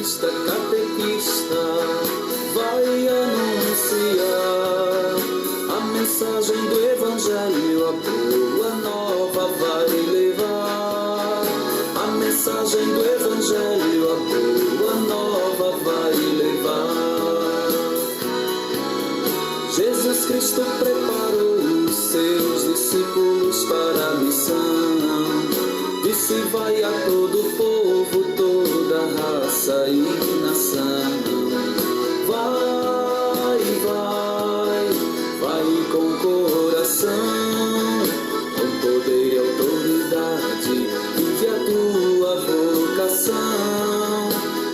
catequista, vai anunciar a mensagem do Evangelho, a boa nova vai levar. A mensagem do Evangelho, a boa nova vai levar. Jesus Cristo preparou os seus discípulos para a missão. Disse: vai a todo povo, toda raça e nação. Vai com coração, com poder e autoridade, vive a tua vocação.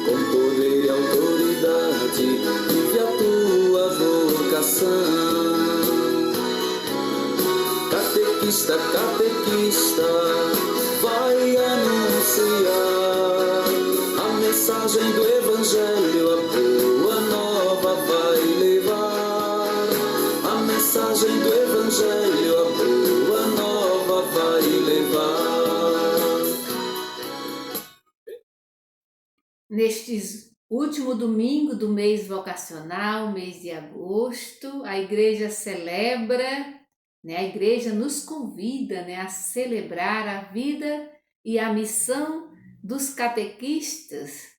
Com poder e autoridade, vive a tua vocação. Catequista, catequista, vai anunciar a mensagem do Evangelho, a boa nova vai levar. A mensagem do Evangelho, a boa nova vai levar. Neste último domingo do mês vocacional, mês de agosto, a igreja celebra, a igreja nos convida, a celebrar a vida e a missão dos catequistas,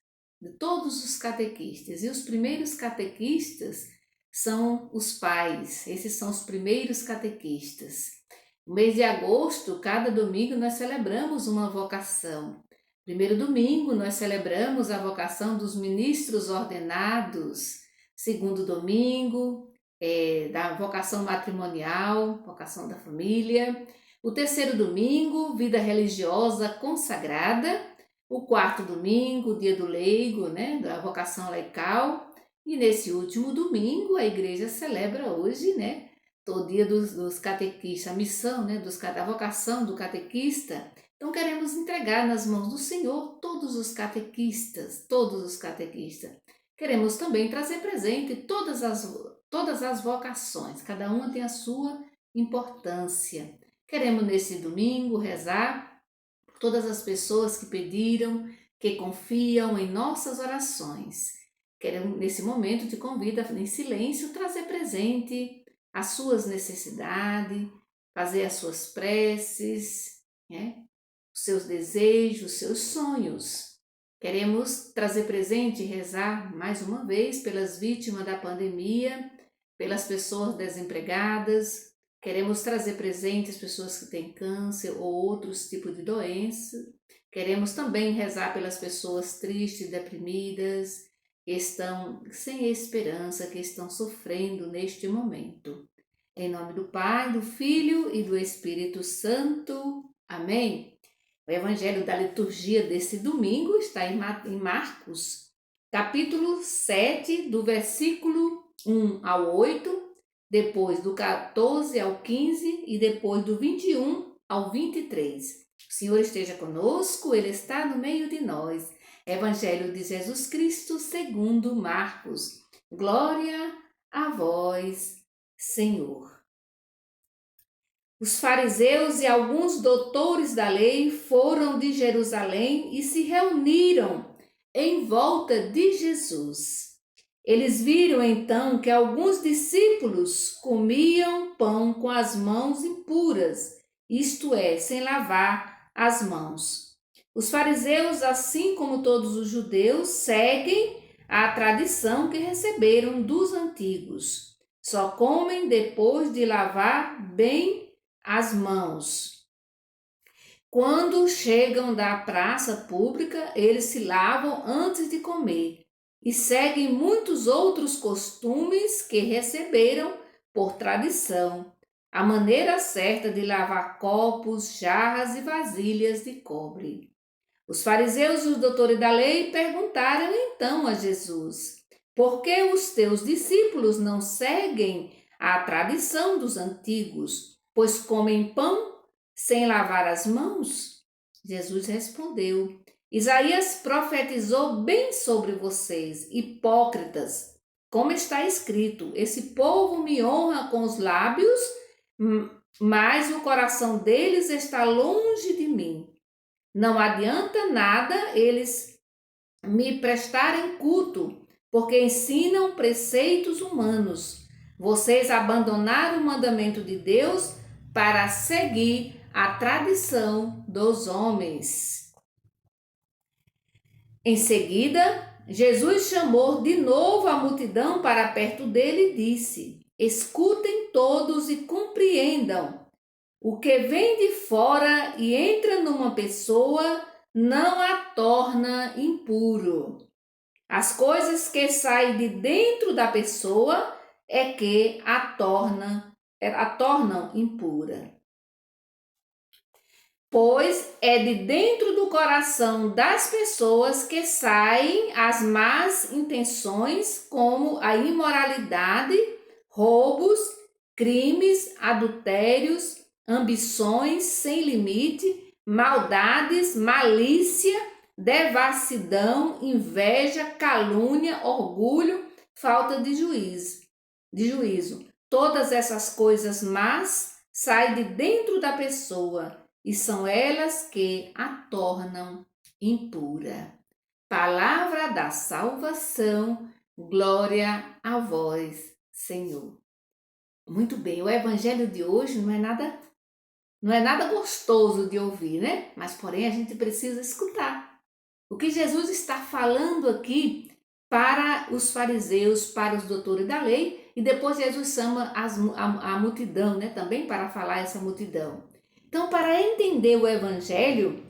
de todos os catequistas. E os primeiros catequistas são os pais, esses são os primeiros catequistas. No mês de agosto, cada domingo nós celebramos uma vocação. Primeiro domingo nós celebramos a vocação dos ministros ordenados. Segundo domingo, da vocação matrimonial, vocação da família. O terceiro domingo, vida religiosa consagrada. O quarto domingo, dia do leigo, da vocação laical. E nesse último domingo, a igreja celebra hoje, todo dia dos catequistas, a missão, da vocação do catequista. Então queremos entregar nas mãos do Senhor todos os catequistas. Queremos também trazer presente todas as vocações, cada uma tem a sua importância. Queremos nesse domingo rezar por todas as pessoas que pediram, que confiam em nossas orações. Queremos nesse momento te convido em silêncio trazer presente as suas necessidades, fazer as suas preces, os seus desejos, os seus sonhos. Queremos trazer presente e rezar mais uma vez pelas vítimas da pandemia, pelas pessoas desempregadas. Queremos trazer presente as pessoas que têm câncer ou outros tipos de doença. Queremos também rezar pelas pessoas tristes, deprimidas, que estão sem esperança, que estão sofrendo neste momento. Em nome do Pai, do Filho e do Espírito Santo. Amém. O Evangelho da liturgia desse domingo está em Marcos, capítulo 7, do versículo 1 ao 8, depois do 14 ao 15 e depois do 21 ao 23. O Senhor esteja conosco, Ele está no meio de nós. Evangelho de Jesus Cristo segundo Marcos. Glória a vós, Senhor. Os fariseus e alguns doutores da lei foram de Jerusalém e se reuniram em volta de Jesus. Eles viram então que alguns discípulos comiam pão com as mãos impuras, isto é, sem lavar as mãos. Os fariseus, assim como todos os judeus, seguem a tradição que receberam dos antigos. Só comem depois de lavar bem as mãos. Quando chegam da praça pública, eles se lavam antes de comer e seguem muitos outros costumes que receberam por tradição. A maneira certa de lavar copos, jarras e vasilhas de cobre. Os fariseus e os doutores da lei perguntaram então a Jesus: por que os teus discípulos não seguem a tradição dos antigos, pois comem pão sem lavar as mãos? Jesus respondeu: Isaías profetizou bem sobre vocês, hipócritas. Como está escrito: esse povo me honra com os lábios, mas o coração deles está longe de mim. Não adianta nada eles me prestarem culto, porque ensinam preceitos humanos. Vocês abandonaram o mandamento de Deus para seguir a tradição dos homens. Em seguida, Jesus chamou de novo a multidão para perto dele e disse: escutem todos e compreendam. O que vem de fora e entra numa pessoa não a torna impuro. As coisas que saem de dentro da pessoa é que a tornam impura. Pois é de dentro do coração das pessoas que saem as más intenções, como a imoralidade, roubos, crimes, adultérios, ambições sem limite, maldades, malícia, devassidão, inveja, calúnia, orgulho, falta de juízo. Todas essas coisas más saem de dentro da pessoa e são elas que a tornam impura. Palavra da salvação, glória a vós, Senhor. Muito bem, o evangelho de hoje não é nada gostoso de ouvir, né? Mas porém a gente precisa escutar. O que Jesus está falando aqui para os fariseus, para os doutores da lei, e depois Jesus chama a multidão, né? Também para falar essa multidão. Então, para entender o evangelho,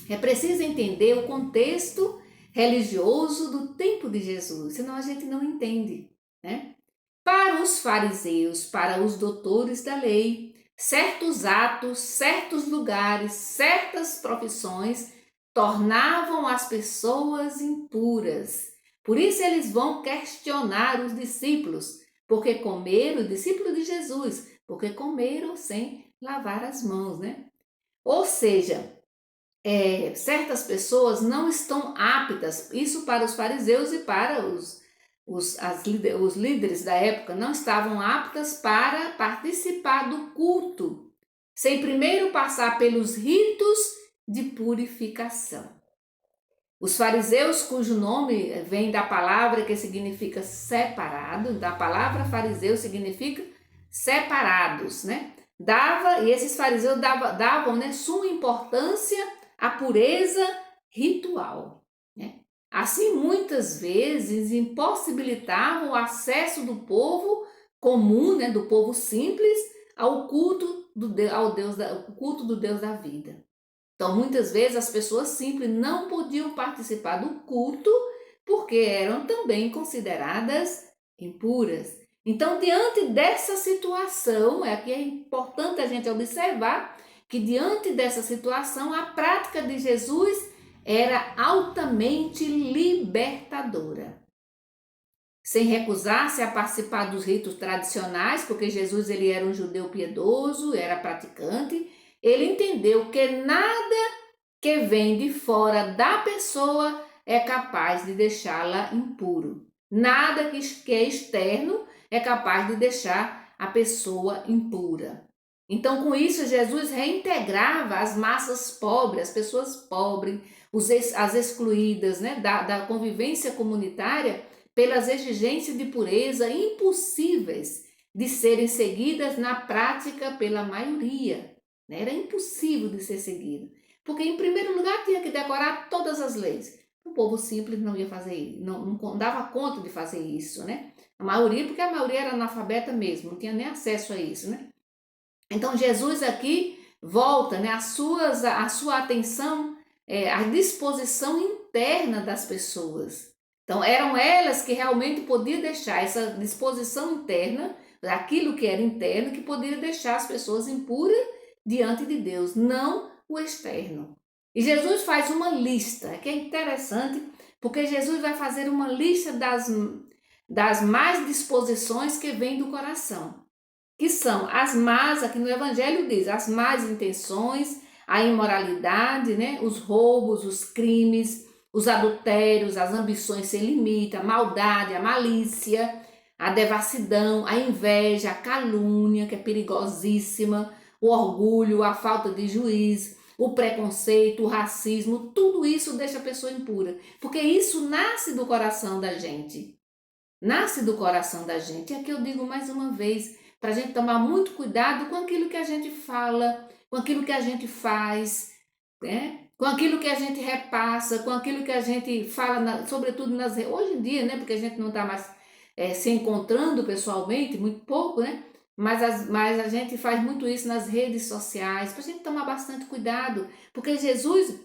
é preciso entender o contexto religioso do tempo de Jesus, senão a gente não entende, né? Para os fariseus, para os doutores da lei, certos atos, certos lugares, certas profissões tornavam as pessoas impuras. Por isso eles vão questionar os discípulos, porque comeram, o discípulo de Jesus, porque comeram sem lavar as mãos, né? Ou seja, certas pessoas não estão aptas, isso para os fariseus e para os líderes da época, não estavam aptas para participar do culto, sem primeiro passar pelos ritos de purificação. Os fariseus, cujo nome vem da palavra que significa separado, da palavra fariseu significa separados, né? E esses fariseus davam, né, suma importância à pureza ritual, né? Assim, muitas vezes impossibilitavam o acesso do povo comum, né, do povo simples, ao culto culto do Deus da vida. Então, muitas vezes as pessoas simples não podiam participar do culto porque eram também consideradas impuras. Então, diante dessa situação, aqui é importante a gente observar que diante dessa situação, a prática de Jesus era altamente libertadora. Sem recusar-se a participar dos ritos tradicionais, porque Jesus ele era um judeu piedoso, era praticante, ele entendeu que nada que vem de fora da pessoa é capaz de deixá-la impuro. Nada que é externo é capaz de deixar a pessoa impura. Então, com isso, Jesus reintegrava as massas pobres, as pessoas pobres, as excluídas, né, da convivência comunitária, pelas exigências de pureza impossíveis de serem seguidas na prática pela maioria. Né? Era impossível de ser seguido. Porque, em primeiro lugar, tinha que decorar todas as leis. O povo simples não ia fazer isso, não dava conta de fazer isso, né? A maioria, porque a maioria era analfabeta mesmo, não tinha nem acesso a isso, né? Então, Jesus aqui volta, né, a sua atenção à disposição interna das pessoas. Então, eram elas que realmente podiam deixar essa disposição interna, aquilo que era interno, que poderia deixar as pessoas impuras diante de Deus, não o externo. E Jesus faz uma lista, que é interessante, porque Jesus vai fazer uma lista das más disposições que vêm do coração, que são as más, aqui no Evangelho diz, as más intenções, a imoralidade, né? Os roubos, os crimes, os adultérios, as ambições sem limite, a maldade, a malícia, a devassidão, a inveja, a calúnia, que é perigosíssima, o orgulho, a falta de juízo, o preconceito, o racismo, tudo isso deixa a pessoa impura, porque isso nasce do coração da gente. Nasce do coração da gente. E aqui eu digo mais uma vez, para a gente tomar muito cuidado com aquilo que a gente fala, com aquilo que a gente faz, né? Com aquilo que a gente repassa, com aquilo que a gente fala, sobretudo hoje em dia, né? Porque a gente não está mais se encontrando pessoalmente, muito pouco, né? Mas a gente faz muito isso nas redes sociais, para a gente tomar bastante cuidado, porque Jesus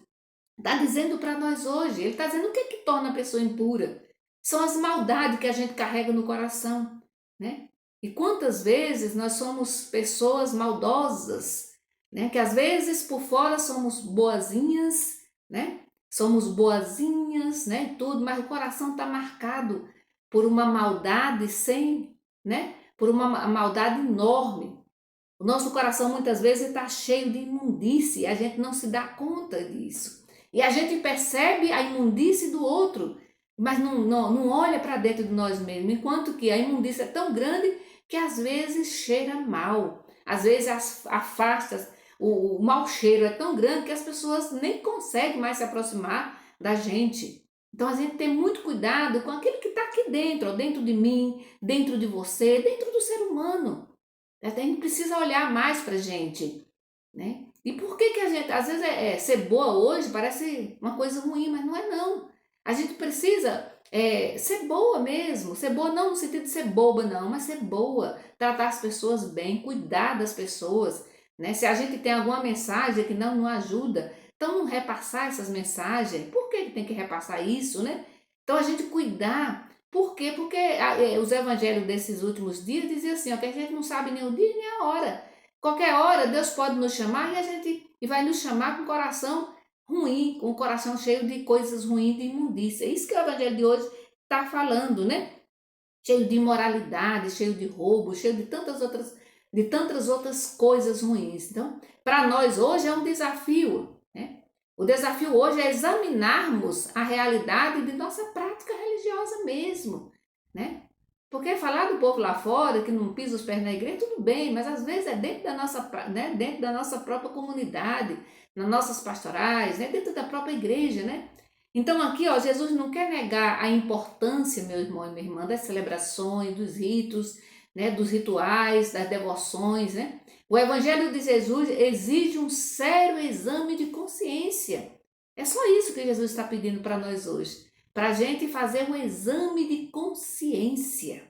está dizendo para nós hoje, ele está dizendo o que é que torna a pessoa impura. São as maldades que a gente carrega no coração, né? E quantas vezes nós somos pessoas maldosas, né? Que às vezes por fora somos boazinhas, né? Somos boazinhas, né? Tudo, mas o coração está marcado por uma maldade né? Por uma maldade enorme. O nosso coração muitas vezes está cheio de imundície, a gente não se dá conta disso. E a gente percebe a imundície do outro, mas não olha para dentro de nós mesmos, enquanto que a imundície é tão grande que às vezes cheira mal, às vezes afasta, o mau cheiro é tão grande que as pessoas nem conseguem mais se aproximar da gente. Então a gente tem muito cuidado com aquilo que está aqui dentro, ó, dentro de mim, dentro de você, dentro do ser humano. A gente precisa olhar mais para a gente, né? E por que a gente, às vezes ser boa hoje parece uma coisa ruim, mas não é não. A gente precisa ser boa mesmo, ser boa não no sentido de ser boba não, mas ser boa, tratar as pessoas bem, cuidar das pessoas, né? Se a gente tem alguma mensagem que não ajuda, então não repassar essas mensagens. Por que tem que repassar isso, né? Então a gente cuidar. Por quê? Porque os evangelhos desses últimos dias diziam assim, ó, que a gente não sabe nem o dia nem a hora. Qualquer hora Deus pode nos chamar e vai nos chamar com o coração ruim, com o coração cheio de coisas ruins, de imundícia. É isso que o evangelho de hoje está falando, né? Cheio de imoralidade, cheio de roubo, cheio de tantas outras coisas ruins. Então, para nós hoje é um desafio, né? O desafio hoje é examinarmos a realidade de nossa prática religiosa mesmo, né? Porque falar do povo lá fora, que não pisa os pés na igreja, tudo bem, mas às vezes é dentro da nossa própria comunidade, nas nossas pastorais, né? Dentro da própria igreja, né? Então aqui, ó, Jesus não quer negar a importância, meu irmão e minha irmã, das celebrações, dos ritos, né? Dos rituais, das devoções, né? O Evangelho de Jesus exige um sério exame de consciência. É só isso que Jesus está pedindo para nós hoje. Para a gente fazer um exame de consciência.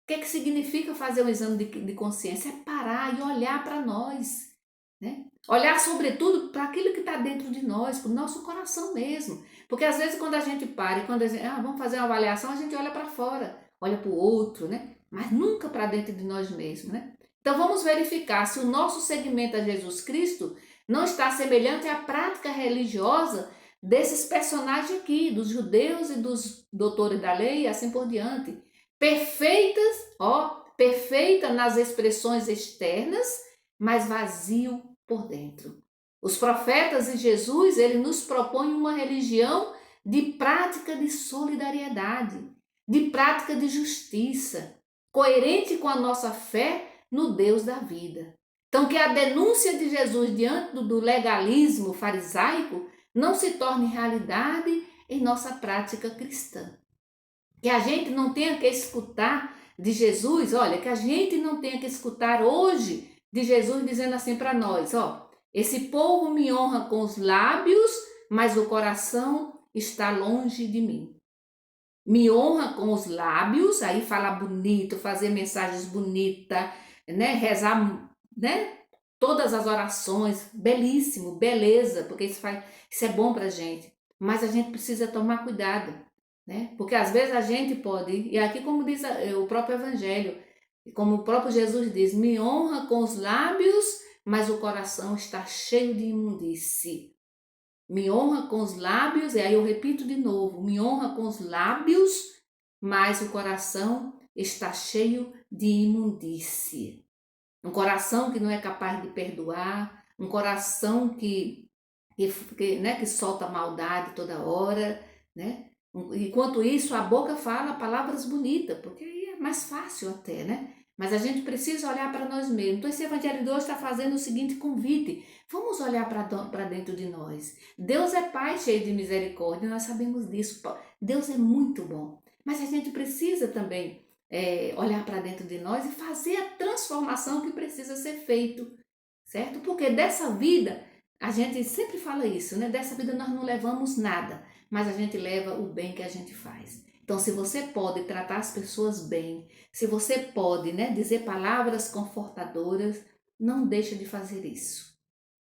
O que significa fazer um exame de consciência? É parar e olhar para nós. Né? Olhar sobretudo para aquilo que está dentro de nós, para o nosso coração mesmo. Porque às vezes quando a gente para e quando a gente, vamos fazer uma avaliação, a gente olha para fora, olha para o outro, né? Mas nunca para dentro de nós mesmos. Né? Então vamos verificar se o nosso seguimento a Jesus Cristo não está semelhante à prática religiosa desses personagens aqui, dos judeus e dos doutores da lei e assim por diante. Perfeita nas expressões externas, mas vazio por dentro. Os profetas e Jesus, ele nos propõe uma religião de prática de solidariedade, de prática de justiça, coerente com a nossa fé no Deus da vida. Então, que a denúncia de Jesus diante do legalismo farisaico não se torne realidade em nossa prática cristã. Que a gente não tenha que escutar de Jesus, olha, que a gente não tenha que escutar hoje de Jesus dizendo assim para nós, ó, esse povo me honra com os lábios, mas o coração está longe de mim. Me honra com os lábios, aí falar bonito, fazer mensagens bonitas, né, rezar, né, todas as orações, belíssimo, beleza, porque isso é bom pra gente, mas a gente precisa tomar cuidado, né, porque às vezes a gente pode, e aqui como diz o próprio evangelho, como o próprio Jesus diz, me honra com os lábios, mas o coração está cheio de imundície. Me honra com os lábios, e aí eu repito de novo, me honra com os lábios, mas o coração está cheio de imundície. Um coração que não é capaz de perdoar, um coração que solta maldade toda hora, né? Enquanto isso, a boca fala palavras bonitas, porque aí é mais fácil até, né? Mas a gente precisa olhar para nós mesmos. Então, esse evangelho de hoje está fazendo o seguinte convite: vamos olhar para dentro de nós. Deus é Pai cheio de misericórdia, nós sabemos disso. Deus é muito bom. Mas a gente precisa também olhar para dentro de nós e fazer a transformação que precisa ser feito, certo? Porque dessa vida, a gente sempre fala isso, né? Dessa vida nós não levamos nada, mas a gente leva o bem que a gente faz. Então, se você pode tratar as pessoas bem, se você pode, né, dizer palavras confortadoras, não deixa de fazer isso.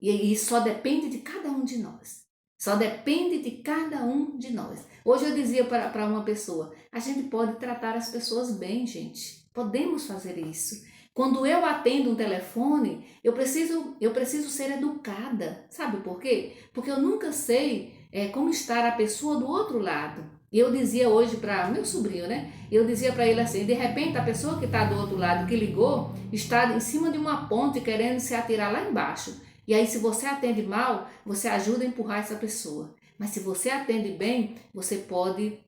E só depende de cada um de nós. Só depende de cada um de nós. Hoje eu dizia para uma pessoa, a gente pode tratar as pessoas bem, gente. Podemos fazer isso. Quando eu atendo um telefone, eu preciso ser educada. Sabe por quê? Porque eu nunca sei como estar a pessoa do outro lado. E eu dizia hoje para meu sobrinho, né? Eu dizia para ele assim, de repente a pessoa que está do outro lado, que ligou, está em cima de uma ponte querendo se atirar lá embaixo. E aí, se você atende mal, você ajuda a empurrar essa pessoa. Mas se você atende bem, você pode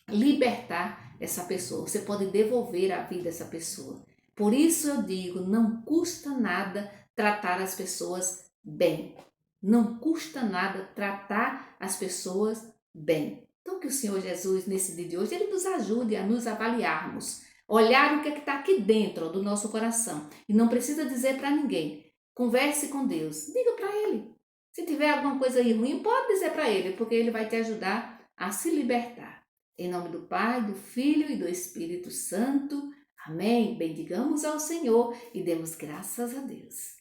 libertar essa pessoa, você pode devolver a vida dessa pessoa. Por isso eu digo, não custa nada tratar as pessoas bem. Não custa nada tratar as pessoas bem. Então que o Senhor Jesus, nesse dia de hoje, Ele nos ajude a nos avaliarmos, olhar o que está aqui dentro do nosso coração. E não precisa dizer para ninguém. Converse com Deus, diga para Ele. Se tiver alguma coisa aí ruim, pode dizer para Ele, porque Ele vai te ajudar a se libertar. Em nome do Pai, do Filho e do Espírito Santo. Amém. Bendigamos ao Senhor e demos graças a Deus.